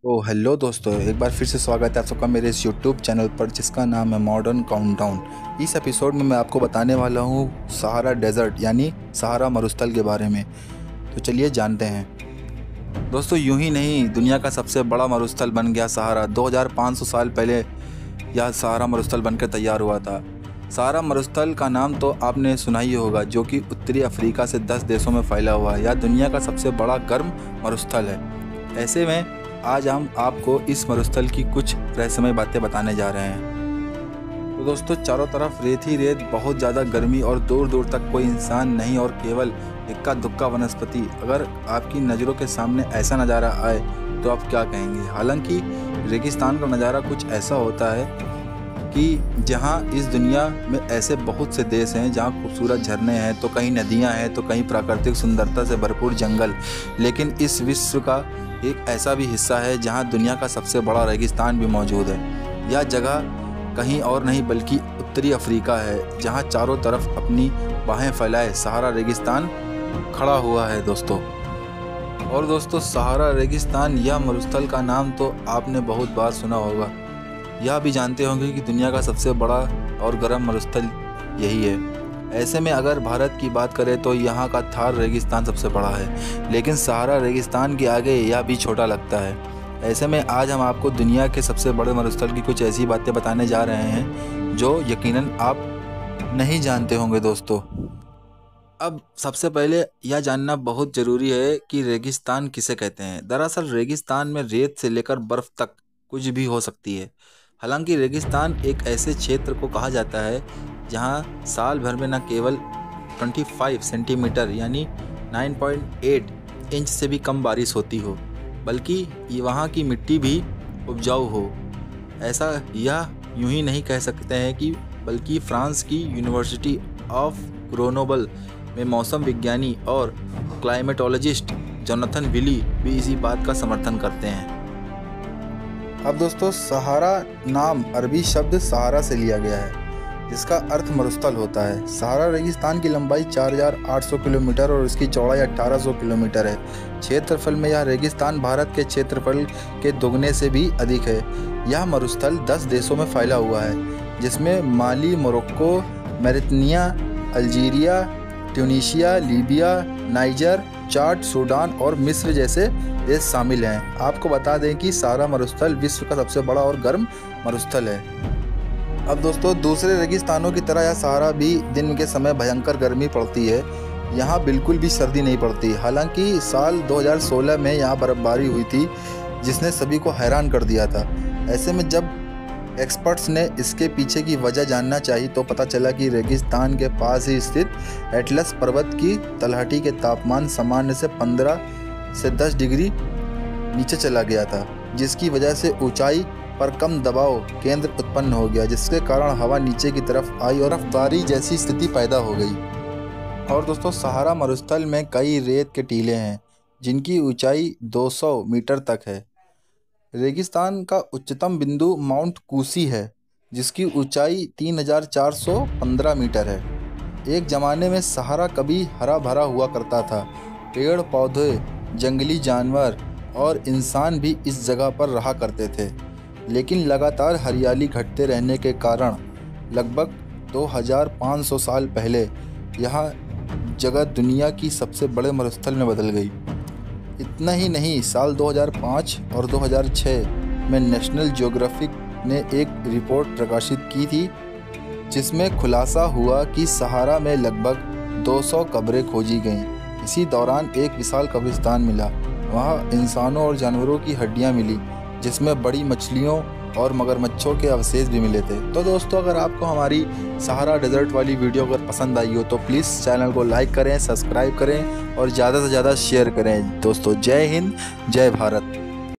तो हेलो दोस्तों, एक बार फिर से स्वागत है आप सबका मेरे इस यूट्यूब चैनल पर जिसका नाम है मॉडर्न काउंटडाउन। इस एपिसोड में मैं आपको बताने वाला हूँ सहारा डेजर्ट यानी सहारा मरुस्थल के बारे में। तो चलिए जानते हैं। दोस्तों, यूं ही नहीं, दुनिया का सबसे बड़ा मरुस्थल बन गया सहारा। 2500 साल पहले यह सहारा मरुस्थल बनकर तैयार हुआ था। सहारा मरुस्थल का नाम तो आपने सुना ही होगा, जो कि उत्तरी अफ्रीका से 10 देशों में फैला हुआ है। यह दुनिया का सबसे बड़ा गर्म मरुस्थल है। ऐसे में आज हम आपको इस मरुस्थल की कुछ रहस्यमय बातें बताने जा रहे हैं। तो दोस्तों, चारों तरफ रेत ही रेत, बहुत ज़्यादा गर्मी और दूर दूर तक कोई इंसान नहीं और केवल इक्का दुक्का वनस्पति। अगर आपकी नज़रों के सामने ऐसा नज़ारा आए तो आप क्या कहेंगे? हालांकि रेगिस्तान का नज़ारा कुछ ऐसा होता है कि जहां इस दुनिया में ऐसे बहुत से देश हैं जहां खूबसूरत झरने हैं, तो कहीं नदियां हैं, तो कहीं प्राकृतिक सुंदरता से भरपूर जंगल। लेकिन इस विश्व का एक ऐसा भी हिस्सा है जहां दुनिया का सबसे बड़ा रेगिस्तान भी मौजूद है। यह जगह कहीं और नहीं बल्कि उत्तरी अफ्रीका है, जहां चारों तरफ अपनी बाहें फैलाए सहारा रेगिस्तान खड़ा हुआ है दोस्तों। और दोस्तों, सहारा रेगिस्तान या मरुस्थल का नाम तो आपने बहुत बार सुना होगा। यह भी जानते होंगे कि दुनिया का सबसे बड़ा और गर्म मरुस्थल यही है। ऐसे में अगर भारत की बात करें तो यहाँ का थार रेगिस्तान सबसे बड़ा है, लेकिन सहारा रेगिस्तान के आगे यह भी छोटा लगता है। ऐसे में आज हम आपको दुनिया के सबसे बड़े मरुस्थल की कुछ ऐसी बातें बताने जा रहे हैं जो यकीनन आप नहीं जानते होंगे दोस्तों। अब सबसे पहले यह जानना बहुत ज़रूरी है कि रेगिस्तान किसे कहते हैं। दरअसल रेगिस्तान में रेत से लेकर बर्फ़ तक कुछ भी हो सकती है। हालांकि रेगिस्तान एक ऐसे क्षेत्र को कहा जाता है जहां साल भर में न केवल 25 सेंटीमीटर यानी 9.8 इंच से भी कम बारिश होती हो, बल्कि वहाँ की मिट्टी भी उपजाऊ हो। ऐसा यह यूं ही नहीं कह सकते हैं कि बल्कि फ्रांस की यूनिवर्सिटी ऑफ ग्रोनोबल में मौसम विज्ञानी और क्लाइमेटोलॉजिस्ट जोनाथन विली भी इसी बात का समर्थन करते हैं। अब दोस्तों, सहारा नाम अरबी शब्द सहारा से लिया गया है, जिसका अर्थ मरुस्थल होता है। सहारा रेगिस्तान की लंबाई 4800 किलोमीटर और इसकी चौड़ाई 1800 किलोमीटर है। क्षेत्रफल में यह रेगिस्तान भारत के क्षेत्रफल के दोगुने से भी अधिक है। यह मरुस्थल 10 देशों में फैला हुआ है, जिसमें Mali, Morocco, Mauritania, Algeria, Tunisia, Libya, Niger, Chad, Sudan और मिस्र जैसे देश शामिल हैं। आपको बता दें कि सहारा मरुस्थल विश्व का सबसे बड़ा और गर्म मरुस्थल है। अब दोस्तों, दूसरे रेगिस्तानों की तरह यह सहारा भी दिन के समय भयंकर गर्मी पड़ती है। यहाँ बिल्कुल भी सर्दी नहीं पड़ती। हालांकि साल 2016 में यहाँ बर्फबारी हुई थी, जिसने सभी को हैरान कर दिया था। ऐसे में जब एक्सपर्ट्स ने इसके पीछे की वजह जानना चाहिए तो पता चला कि रेगिस्तान के पास ही स्थित एटलस पर्वत की तलहटी के तापमान सामान्य से 15 से 10 डिग्री नीचे चला गया था, जिसकी वजह से ऊंचाई पर कम दबाव केंद्र उत्पन्न हो गया, जिसके कारण हवा नीचे की तरफ आई और बर्फबारी जैसी स्थिति पैदा हो गई। और दोस्तों, सहारा मरुस्थल में कई रेत के टीले हैं जिनकी ऊंचाई 200 मीटर तक है। रेगिस्तान का उच्चतम बिंदु माउंट कूसी है, जिसकी ऊंचाई 3415 मीटर है। एक ज़माने में सहारा कभी हरा भरा हुआ करता था। पेड़ पौधे, जंगली जानवर और इंसान भी इस जगह पर रहा करते थे, लेकिन लगातार हरियाली घटते रहने के कारण लगभग 2500 साल पहले यह जगह दुनिया की सबसे बड़े मरुस्थल में बदल गई। इतना ही नहीं, साल 2005 और 2006 में नेशनल ज्योग्राफिक ने एक रिपोर्ट प्रकाशित की थी, जिसमें खुलासा हुआ कि सहारा में लगभग 200 कब्रें खोजी गईं। इसी दौरान एक विशाल कब्रिस्तान मिला। वहाँ इंसानों और जानवरों की हड्डियाँ मिली, जिसमें बड़ी मछलियों और मगरमच्छों के अवशेष भी मिले थे। तो दोस्तों, अगर आपको हमारी सहारा डेजर्ट वाली वीडियो अगर पसंद आई हो तो प्लीज़ चैनल को लाइक करें, सब्सक्राइब करें और ज़्यादा से ज़्यादा शेयर करें। दोस्तों, जय हिंद, जय भारत।